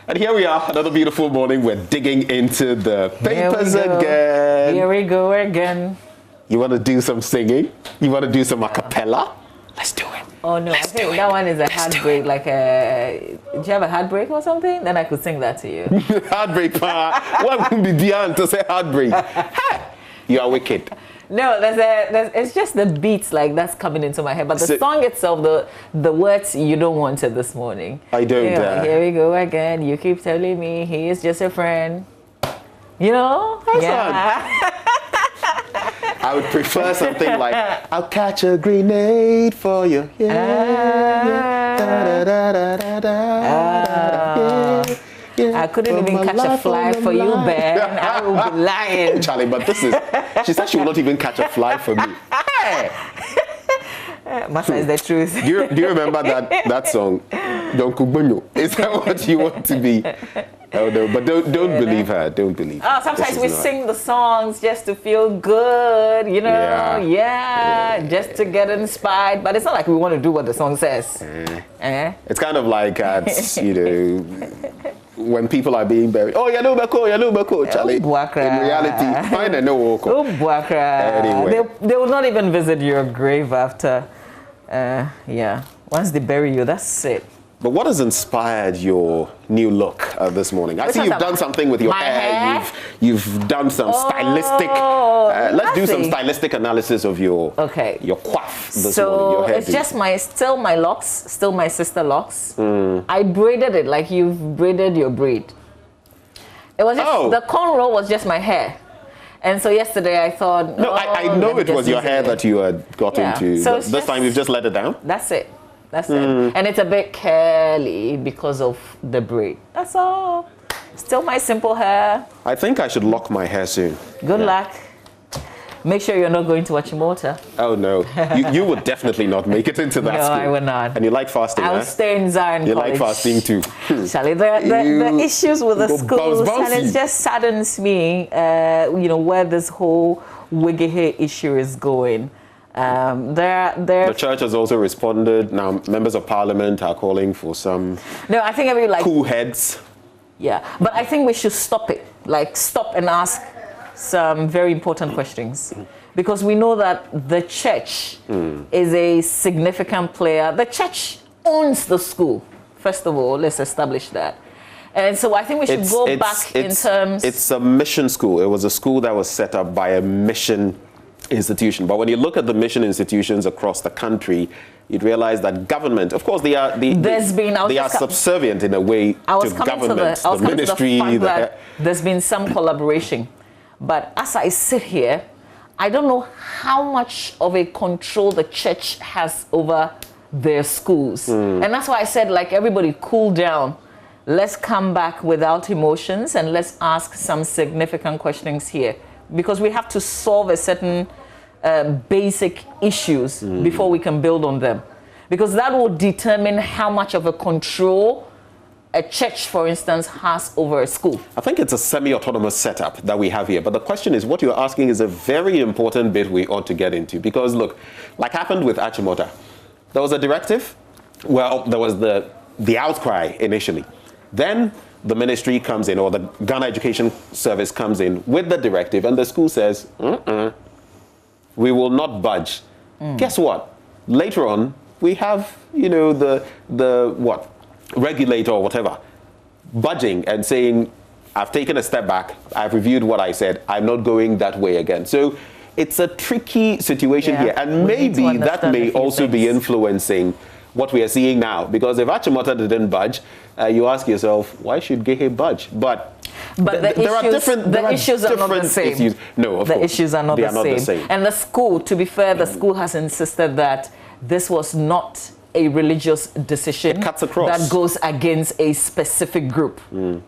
And here we are, another beautiful morning. We're digging into the papers again. Here we go again. You want to do some singing? You want to do some a cappella? Let's do it. Oh no, I think that one is a heartbreak. Like do you have a heartbreak or something? Then I could sing that to you. Heartbreak, what would be beyond to say heartbreak? You are wicked. No, it's just the beats like that's coming into my head. But the song itself, the words, you don't want it this morning. I don't. Here we go again. You keep telling me he is just a friend. You know? I would prefer something like, I'll catch a grenade for you. I couldn't even catch a fly for you, Ben. I will be lying. Charlie, but she said she will not even catch a fly for me. Hey! Masa is the truth. Do you remember that song? Don't Kubunyo. Is that what you want to be? Oh no, but don't believe her. Don't believe her. Oh, sometimes we sing the songs just to feel good, you know? Yeah, just to get inspired. But it's not like we want to do what the song says. It's kind of like when people are being buried. Oh, Bako, Charlie. In reality, find a no woko. Anyway. They will not even visit your grave after. Once they bury you, that's it. But what has inspired your new look this morning? I see you've done something with your hair. You've done some stylistic. Let's do some stylistic analysis of your coif this morning. Your hair it's just still my locks, still my sister locks. I braided it like you've braided your braid. It was just the cornrow was just my hair. And so yesterday I thought, I know it was your hair that you had got into. So this time you've just let it down? That's it. That's it. And it's a bit curly because of the braid. That's all. Still my simple hair. I think I should lock my hair soon. Good luck. Make sure you're not going to Achimota. Oh, no. You would definitely not make it into that school. No, I would not. And you like fasting, I'll stay in Zion You College. like fasting too. Charlie, the issues with the schools, and it just saddens me, where this whole Wigehe issue is going. The church has also responded. Now, members of parliament are calling for some I think cool heads. Yeah, but I think we should stop it. Stop and ask some very important questions. Because we know that the church is a significant player. The church owns the school. First of all, let's establish that. And so I think we should go back in terms... It's a mission school. It was a school that was set up by a mission institution. But when you look at the mission institutions across the country, you'd realize that government, of course, they are subservient in a way to government, the ministry. There's been some collaboration. But as I sit here, I don't know how much of a control the church has over their schools. And that's why I said, everybody cool down. Let's come back without emotions and let's ask some significant questions here. Because we have to solve a certain basic issues before we can build on them. Because that will determine how much of a control a church, for instance, has over a school. I think it's a semi-autonomous setup that we have here. But the question is, what you're asking is a very important bit we ought to get into. Because look, like happened with Achimota, there was a directive. Well, there was the outcry initially. Then the ministry comes in, or the Ghana Education Service comes in with the directive, and the school says, we will not budge. Guess what? Later on, we have, the regulator or whatever, budging and saying, I've taken a step back, I've reviewed what I said, I'm not going that way again. So it's a tricky situation here, and maybe that may also be influencing what we are seeing now. Because if Achimota didn't budge, you ask yourself, why should Gehe budge? But the issues are not the same. Issues. No, of course. The issues are not the same. And the school, to be fair, the school has insisted that this was not a religious decision that goes against a specific group.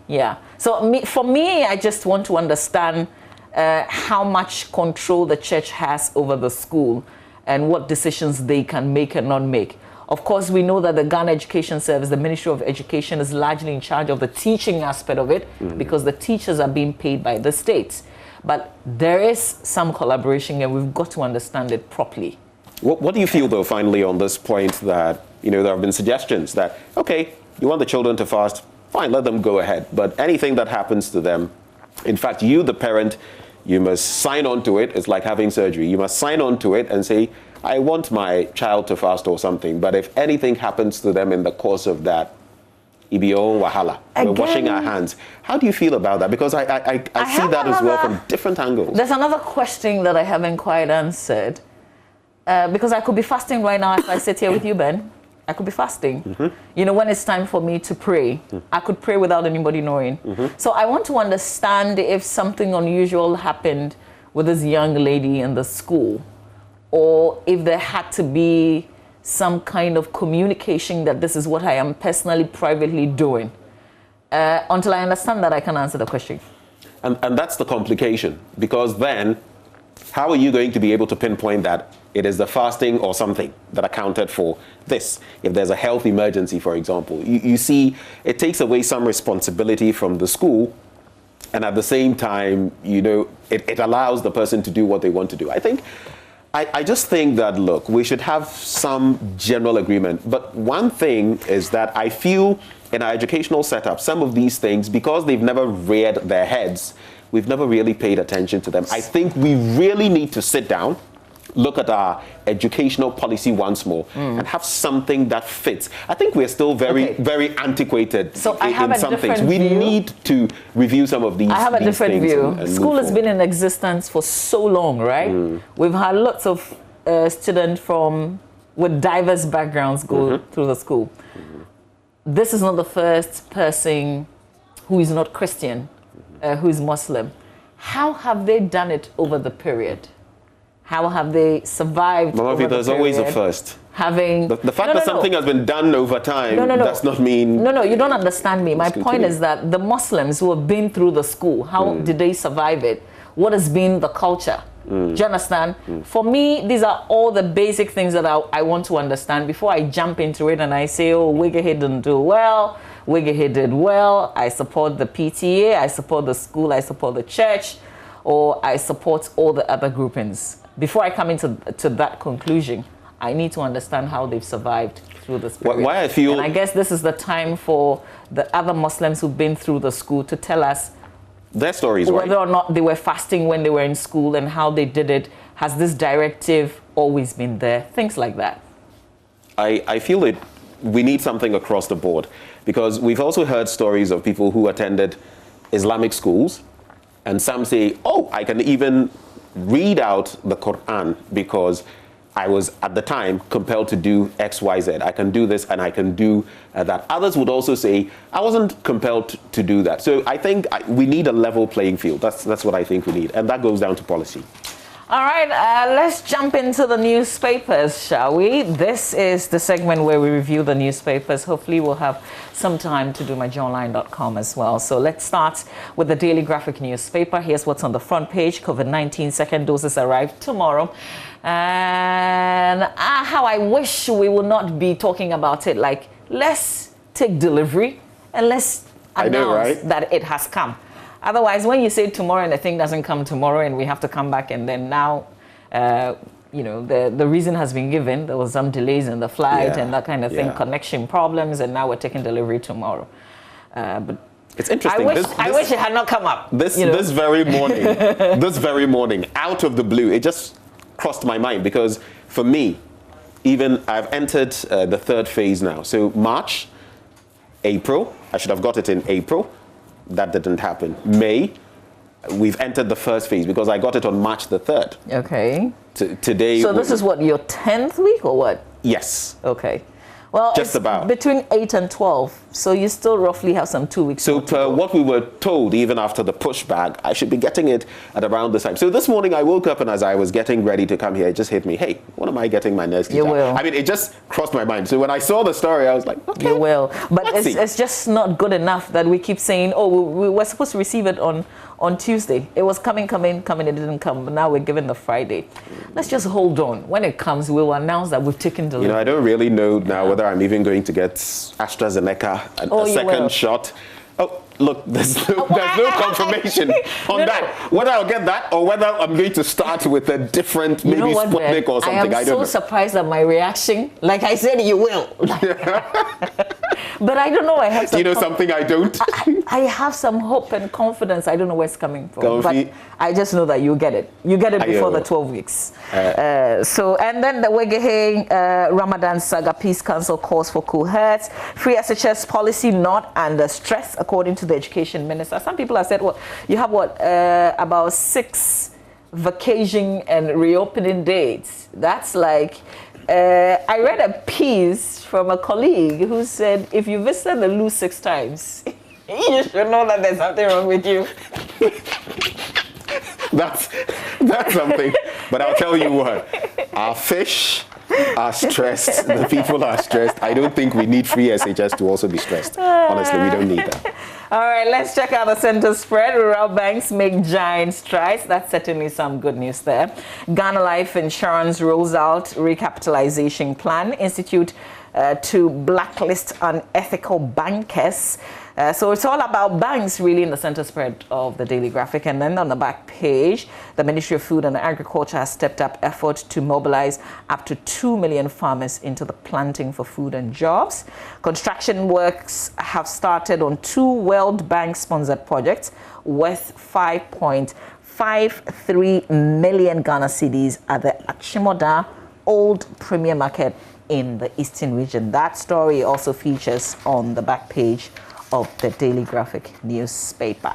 Yeah. So for me, I just want to understand how much control the church has over the school and what decisions they can make and not make. Of course, we know that the Ghana Education Service, the Ministry of Education, is largely in charge of the teaching aspect of it because the teachers are being paid by the states. But there is some collaboration and we've got to understand it properly. What do you feel, though, finally, on this point that, there have been suggestions that, okay, you want the children to fast, fine, let them go ahead. But anything that happens to them, in fact, you, the parent, you must sign on to it. It's like having surgery. You must sign on to it and say, I want my child to fast or something. But if anything happens to them in the course of that, Ibio Wahala, we're washing our hands. How do you feel about that? Because I see that as well from different angles. There's another question that I haven't quite answered. Because I could be fasting right now if I sit here with you, Ben. I could be fasting. You know, when it's time for me to pray, I could pray without anybody knowing. So I want to understand if something unusual happened with this young lady in the school, or if there had to be some kind of communication that this is what I am personally, privately doing. Until I understand that, I can answer the question. And that's the complication, because then how are you going to be able to pinpoint that it is the fasting or something that accounted for this? If there's a health emergency, for example, you see, it takes away some responsibility from the school, and at the same time, you know, it allows the person to do what they want to do. I just think that, look, we should have some general agreement. But one thing is that I feel in our educational setup, some of these things, because they've never reared their heads, we've never really paid attention to them. I think we really need to sit down, look at our educational policy once more, and have something that fits. I think we're still very antiquated in some things. We need to review some of these. I have a different view. School has been in existence for so long, right? We've had lots of students with diverse backgrounds go through the school. This is not the first person who is not Christian, who is Muslim. How have they done it over the period? How have they survived? Mama, there's always a first. The fact that something has been done over time does not mean... No, you don't understand me. My point is that the Muslims who have been through the school, how did they survive it? What has been the culture? Do you understand? For me, these are all the basic things that I want to understand before I jump into it and I say, oh, Wigahe didn't do well, Wigahe did well, I support the PTA, I support the school, I support the church, or I support all the other groupings. Before I come into that conclusion, I need to understand how they've survived through this period. Why I feel... And I guess this is the time for the other Muslims who've been through the school to tell us their stories, whether or not they were fasting when they were in school and how they did it. Has this directive always been there? Things like that. I feel we need something across the board, because we've also heard stories of people who attended Islamic schools, and some say, oh, I can even read out the Quran because I was at the time compelled to do X, Y, Z. I can do this and I can do that. Others would also say, I wasn't compelled to do that. So I think we need a level playing field. That's what I think we need. And that goes down to policy. All right, let's jump into the newspapers, shall we? This is the segment where we review the newspapers. Hopefully we'll have some time to do myjournline.com as well. So let's start with the Daily Graphic newspaper. Here's what's on the front page. COVID-19 second doses arrive tomorrow. And how I wish we would not be talking about it. Like, let's take delivery and let's announce that it has come. Otherwise, when you say tomorrow and the thing doesn't come tomorrow and we have to come back, and then now, you know, the reason has been given. There was some delays in the flight and that kind of thing, connection problems, and now we're taking delivery tomorrow. But it's interesting. I wish it had not come up. This very morning, out of the blue, it just crossed my mind, because for me, even I've entered the third phase now. So March, April, I should have got it in April. That didn't happen. May, we've entered the first phase because I got it on March the 3rd. Okay. Today. So this is what, your 10th week or what? Yes. Okay. Well, just about between 8 and 12, so you still roughly have some 2 weeks. So per what we were told, even after the pushback, I should be getting it at around this time. So this morning I woke up, and as I was getting ready to come here, it just hit me, hey, when am I getting my nurse? You will. I mean, it just crossed my mind. So when I saw the story, I was like, okay. You will. But it's just not good enough that we keep saying, oh, we were supposed to receive it on Tuesday. It was coming, it didn't come, but now we're given the Friday. Let's just hold on. When it comes, we'll announce that we've taken delivery. You know, I don't really know now whether I'm even going to get AstraZeneca, a second shot. Oh, look, there's no confirmation on that. Whether I'll get that or whether I'm going to start with a different, maybe Sputnik or something. I am so surprised at my reaction. Like I said, you will. But I don't know. I have some. Do you know something I don't? I have some hope and confidence. I don't know where it's coming from. But I just know that you get it. You get it before the 12 weeks. And then the Wegehe Ramadan Saga Peace Council calls for cool heads. Free SHS policy not under stress, according to the Education Minister. Some people have said, well, you have about 6 vacation and reopening dates. That's like, I read a piece from a colleague who said, if you visit the loo 6 times, you should know that there's something wrong with you. That's something. But I'll tell you what, our fish are stressed. The people are stressed. I don't think we need free SHS to also be stressed. Honestly, we don't need that. All right, let's check out the center spread. Rural banks make giant strides. That's certainly some good news there. Ghana Life Insurance rolls out recapitalization plan. Institute to blacklist unethical bankers. So it's all about banks really in the center spread of the Daily Graphic. And then on the back page, the Ministry of Food and Agriculture has stepped up effort to mobilize up to 2 million farmers into the planting for food and jobs. Construction works have started on 2 World Bank sponsored projects worth 5.53 million Ghana cedis at the Achimota Old Premier Market in the Eastern region. That story also features on the back page of the Daily Graphic newspaper.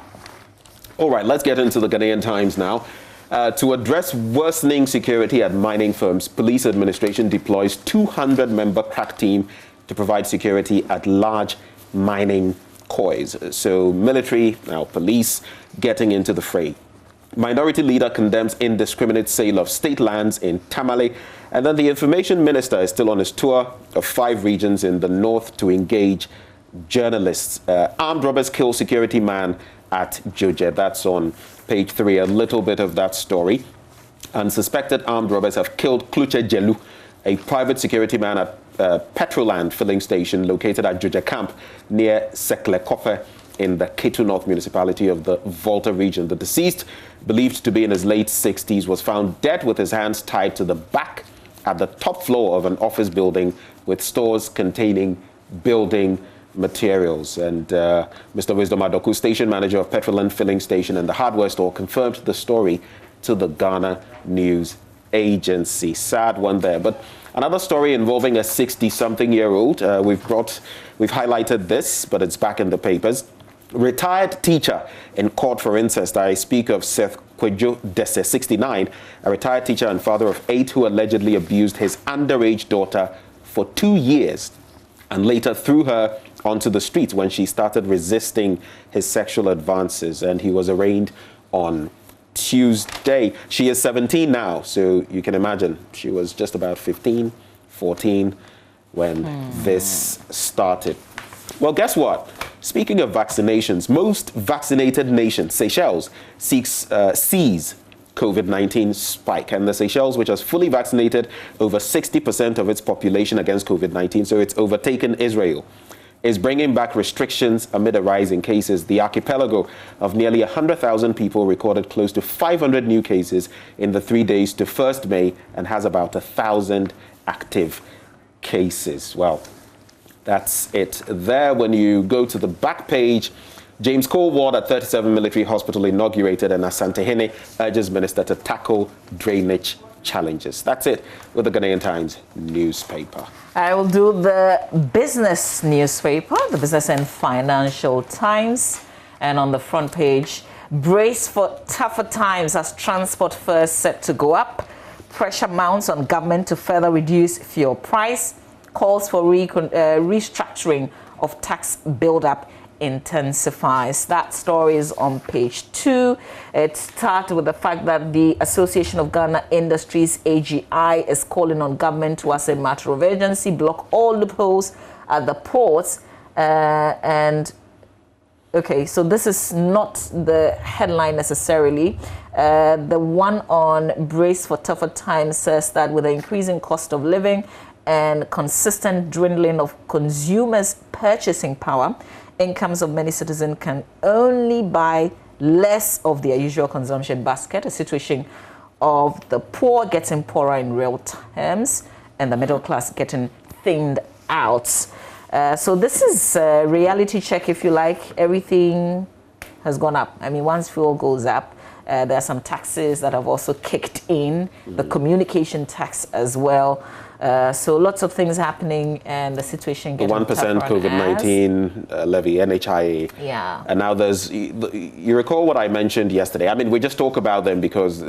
All right, let's get into the Ghanaian Times now. To address worsening security at mining firms, Police Administration deploys 200-member crack team to provide security at large mining coys. So military, now police, getting into the fray. Minority leader condemns indiscriminate sale of state lands in Tamale. And then the information minister is still on his tour of 5 regions in the north to engage journalists. Armed robbers kill security man at Joje. That's on page 3, a little bit of that story. Unsuspected armed robbers have killed Kluche Jelu, a private security man at Petroland filling station located at Joje camp near Seklekope in the Ketu North municipality of the Volta region. The deceased, believed to be in his late 60s, was found dead with his hands tied to the back at the top floor of an office building with stores containing building materials. And Mr. Wisdom Adoku, station manager of Petroland filling station and the hardware store, confirmed the story to the Ghana News Agency. Sad one there. But another story involving a 60-something-year-old. We've highlighted this, but it's back in the papers. Retired teacher in court for incest. I speak of Seth Kwejo Dese, 69, a retired teacher and father of 8 who allegedly abused his underage daughter for 2 years and later threw her onto the streets when she started resisting his sexual advances, and he was arraigned on Tuesday. She is 17 now, so you can imagine she was just about 15, 14 when this started. Well, guess what? Speaking of vaccinations, most vaccinated nation, Seychelles, sees COVID-19 spike. And the Seychelles, which has fully vaccinated over 60% of its population against COVID-19, so it's overtaken Israel, is bringing back restrictions amid a rise in cases. The archipelago of nearly 100,000 people recorded close to 500 new cases in the 3 days to 1st May and has about 1,000 active cases. Well, that's it there. When you go to the back page, James Cole Ward at 37 Military Hospital inaugurated, and Asante-Hene urges minister to tackle drainage challenges. That's it with the Ghanaian Times newspaper. I will do the business newspaper, the Business and Financial Times. And on the front page, brace for tougher times as transport fares set to go up. Pressure mounts on government to further reduce fuel price. Calls for restructuring of tax build-up intensifies. That story is on page 2. It starts with the fact that the Association of Ghana Industries, AGI, is calling on government to, as a matter of urgency, block all loopholes at the ports. Okay, so this is not the headline necessarily. The one on brace for tougher times says that with the increasing cost of living and consistent dwindling of consumers' purchasing power, incomes of many citizens can only buy less of their usual consumption basket, a situation of the poor getting poorer in real terms and the middle class getting thinned out. So this is a reality check, if you like. Everything has gone up. I mean, once fuel goes up, there are some taxes that have also kicked in, the communication tax as well. So lots of things happening, and the situation getting the 1% COVID-19 levy, NHIA. Yeah. And now you recall what I mentioned yesterday. I mean, we just talk about them because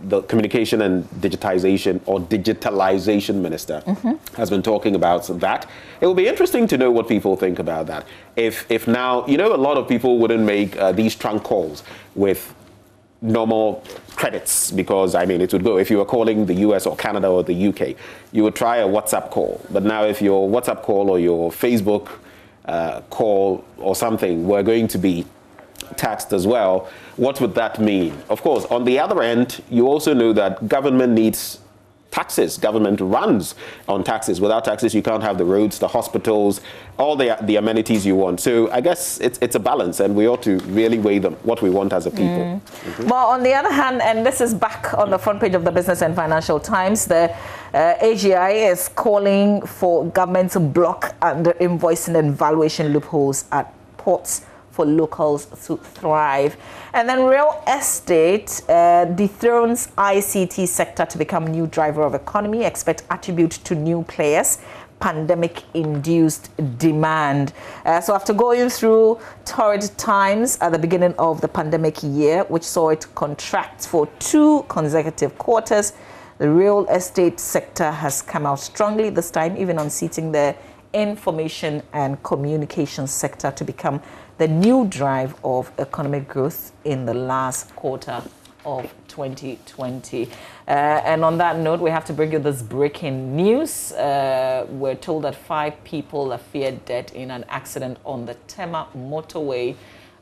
the communication and digitalization minister has been talking about that. It will be interesting to know what people think about that. If now, a lot of people wouldn't make these trunk calls with normal credits, because I mean it would go if you were calling the US or Canada or the UK, you would try a WhatsApp call. But now if your WhatsApp call or your Facebook call or something were going to be taxed as well, what would that mean? Of course, on the other end, you also know that government needs taxes. Government runs on taxes. Without taxes, you can't have the roads, the hospitals, all the amenities you want. So I guess it's a balance, and we ought to really weigh them, what we want as a people. Well, on the other hand, and this is back on the front page of the Business and Financial Times, the AGI is calling for government to block under invoicing and valuation loopholes at ports for locals to thrive. And then real estate dethrones ICT sector to become new driver of economy. Expect attribute to new players. Pandemic-induced demand. So after going through torrid times at the beginning of the pandemic year, which saw it contract for 2 consecutive quarters, the real estate sector has come out strongly this time, even unseating the information and communication sector to become the new drive of economic growth in the last quarter of 2020. And on that note, we have to bring you this breaking news. We're told that 5 people are feared dead in an accident on the Tamale motorway.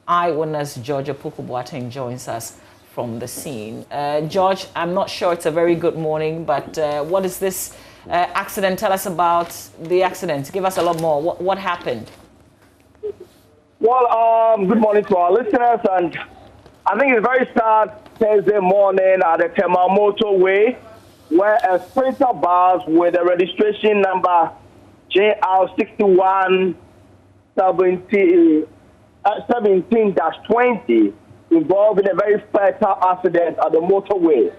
Eyewitness George Opoku-Boateng joins us from the scene. George, I'm not sure it's a very good morning, but what is this accident? Tell us about the accident. Give us a lot more. What happened? Well, good morning to our listeners, and I think it's very sad Thursday morning at the Tamale motorway, where a sprinter bus with a registration number JR6117-20 involved in a very fatal accident at the motorway.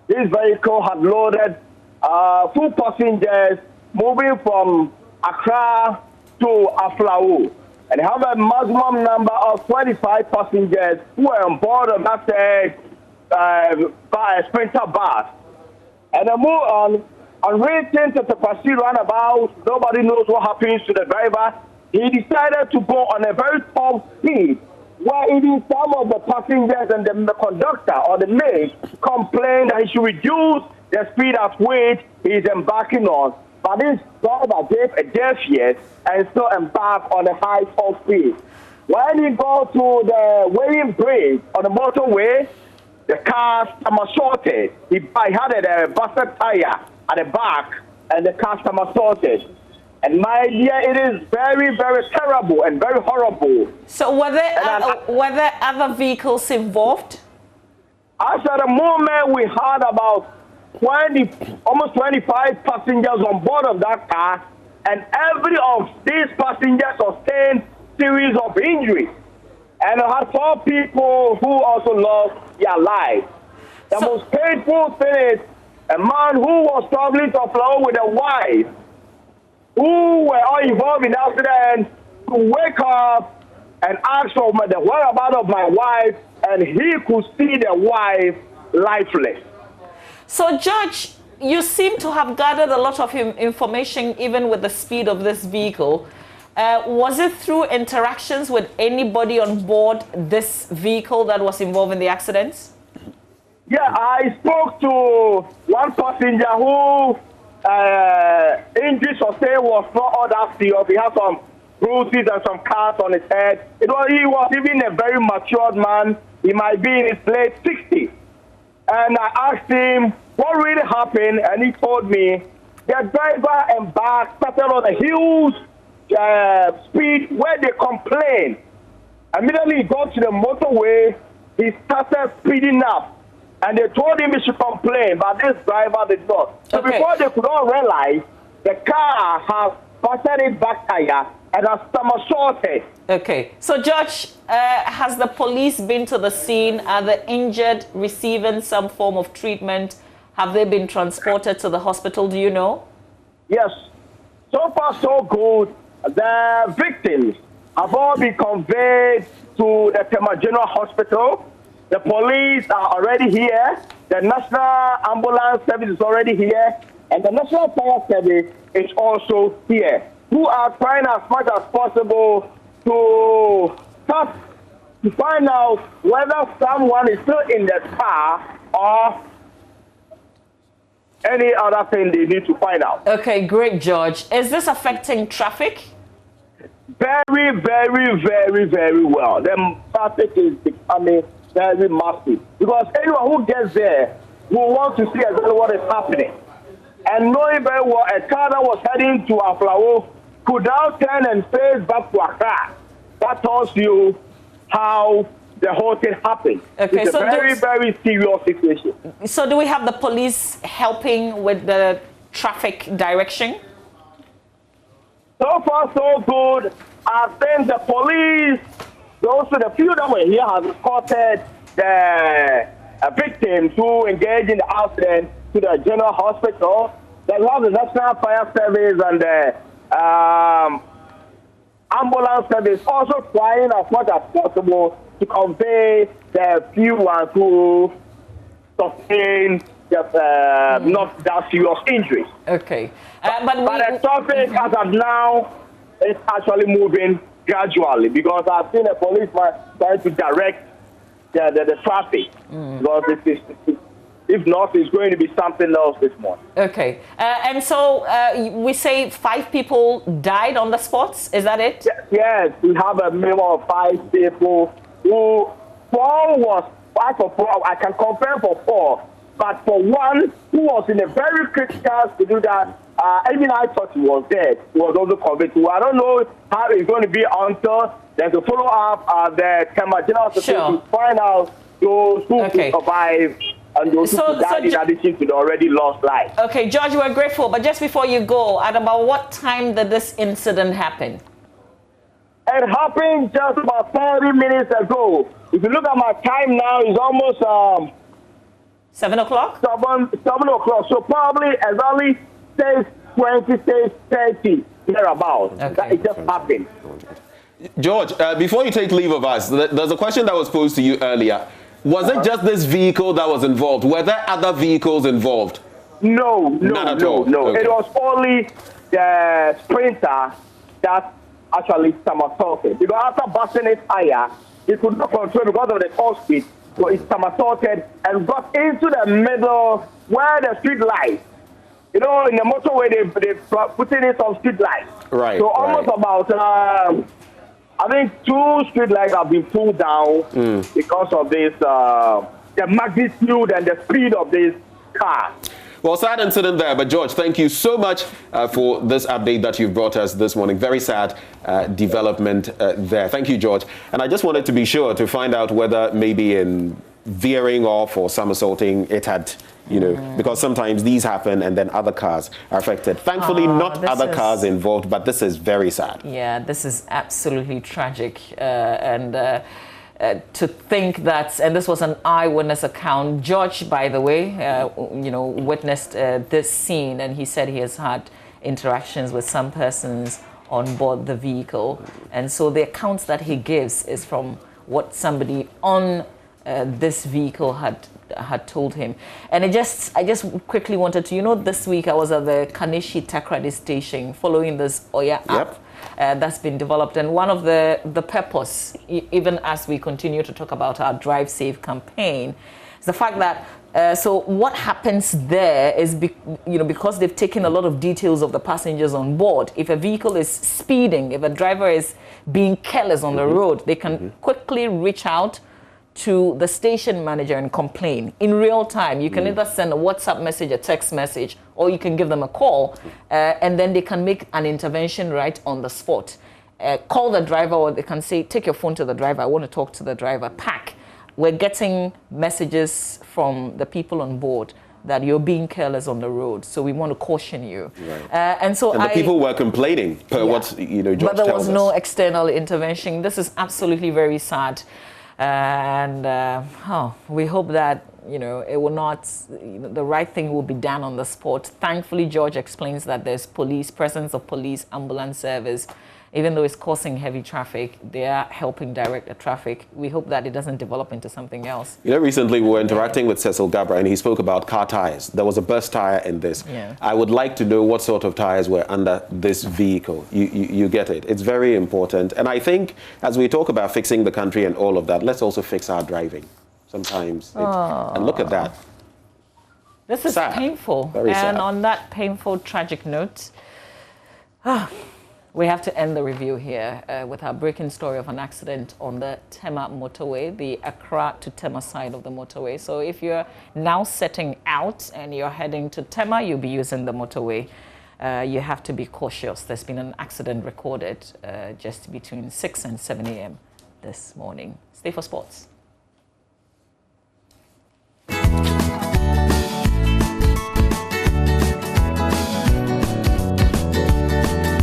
This vehicle had loaded full passengers moving from Accra to Aflao, and have a maximum number of 25 passengers who were on board of that by a sprinter bus. And then move on reaching to the Pasi roundabout, nobody knows what happens to the driver. He decided to go on a very top speed, where even some of the passengers and the conductor or the maid complained that he should reduce the speed at which he is embarking on. But this driver gave a deaf ear and still embarked on a high top speed. When he got to the weighing bridge on the motorway, the car somersaulted. He had a busted tire at the back, and the car somersaulted. And my dear, it is very, very terrible and very horrible. So were there other vehicles involved? At the moment, we had about almost 25 passengers on board of that car, and every of these passengers sustained series of injuries. And I had 4 people who also lost their lives. The most painful thing is a man who was traveling to Aflao with a wife, who were all involved in the accident, to wake up and ask for the whereabouts of my wife, and he could see the wife lifeless. So, Judge, you seem to have gathered a lot of information, even with the speed of this vehicle. Was it through interactions with anybody on board this vehicle that was involved in the accident? Yeah, I spoke to one passenger who injuries sustained was not all that serious. He had some bruises and some cuts on his head. He was even a very matured man. He might be in his late 60s. And I asked him what really happened, and he told me the driver embarked, started on a huge speed where they complained. Immediately he got to the motorway, he started speeding up. And they told him he should complain, but this driver did not. So before they could all realize, the car has punctured its back tire and has somersaulted. Okay. So, Judge, has the police been to the scene? Are the injured receiving some form of treatment? Have they been transported to the hospital? Do you know? Yes. So far, so good. The victims have all been conveyed to the Tamale General Hospital. The police are already here. The National Ambulance Service is already here. And the National Fire Service is also here, who are trying as much as possible to find out whether someone is still in the car or any other thing they need to find out. Okay, great, George. Is this affecting traffic? Very, very, very, very well. The traffic is becoming very massive because anyone who gets there will want to see exactly what is happening. And knowing very well, a car that was heading to Aflao could now turn and face back to Accra. That tells you how the whole thing happened. Okay, it's a very serious situation. So do we have the police helping with the traffic direction? So far, so good. I think the police, also the few that were here, have escorted the victims who engaged in the accident to the general hospital. They have the National Fire Service and the ambulance service also trying as much as possible to convey the few ones who sustained just not that serious injuries. Okay. But the traffic as of now is actually moving gradually because I've seen a policeman trying to direct the traffic because if not, it's going to be something else this morning. Okay. And so we say 5 people died on the spot. Is that it? Yes. We have a minimum of 5 people who 4 was 5 for 4. I can confirm for 4. But for one who was in a very critical to do that, even I thought he was dead. He was also convicted. I don't know how it's going to be until there's a follow up the Tamale General to find out those who could survive and those who died in addition to the already lost life. Okay, George, we're grateful. But just before you go, at about what time did this incident happen? It happened just about 30 minutes ago. If you look at my time now, it's almost 7 o'clock? 7 o'clock. So probably exactly 6:20, 6:30, thereabouts. Okay. It just happened. George, before you take leave of us, there's a question that was posed to you earlier. Was it just this vehicle that was involved? Were there other vehicles involved? No. Okay. It was only the Sprinter that actually somersaulted. Because after busting its tire, it could not control because of the top speed. So it somersaulted and got into the middle where the street lights. You know, in the motorway, they put in some street lights. Right. So almost about, I think 2 street lights have been pulled down because of this, the magnitude and the speed of this car. Well, sad incident there, but George, thank you so much for this update that you've brought us this morning. Very sad development there. Thank you, George. And I just wanted to be sure to find out whether maybe in veering off or somersaulting it had, you know, because sometimes these happen and then other cars are affected. Thankfully, not other cars involved, but this is very sad. Yeah, this is absolutely tragic. To think that, and this was an eyewitness account. George, by the way, witnessed this scene, and he said he has had interactions with some persons on board the vehicle, and so the accounts that he gives is from what somebody on this vehicle had told him. And I just quickly wanted to, this week I was at the Kanishi Takrady station following this Oya app. That's been developed, and one of the purpose, even as we continue to talk about our Drive Safe campaign, is the fact that so what happens there is because they've taken a lot of details of the passengers on board. If a vehicle is speeding, if a driver is being careless on the road, they can quickly reach out to the station manager and complain in real time. You can either send a WhatsApp message, a text message, or you can give them a call, and then they can make an intervention right on the spot. Call the driver, or they can say, take your phone to the driver. I want to talk to the driver. Pack. We're getting messages from the people on board that you're being careless on the road. So we want to caution you. Right. And the people were complaining per what George but there was tells no us. external intervention. This is absolutely very sad. And we hope that it will not, the right thing will be done on the spot. Thankfully, George explains that there's presence of police, ambulance service. Even though it's causing heavy traffic, they are helping direct the traffic. We hope that it doesn't develop into something else. Recently we were interacting with Cecil Gabra and he spoke about car tires. There was a burst tire in this. Yeah. I would like to know what sort of tires were under this vehicle. You get it. It's very important. And I think as we talk about fixing the country and all of that, let's also fix our driving. Sometimes. And look at that. This is sad. Painful. Very sad. And on that painful, tragic note, we have to end the review here with our breaking story of an accident on the Tema motorway, the Accra to Tema side of the motorway. So if you're now setting out and you're heading to Tema, you'll be using the motorway. You have to be cautious. There's been an accident recorded just between 6 and 7 a.m. this morning. Stay for sports.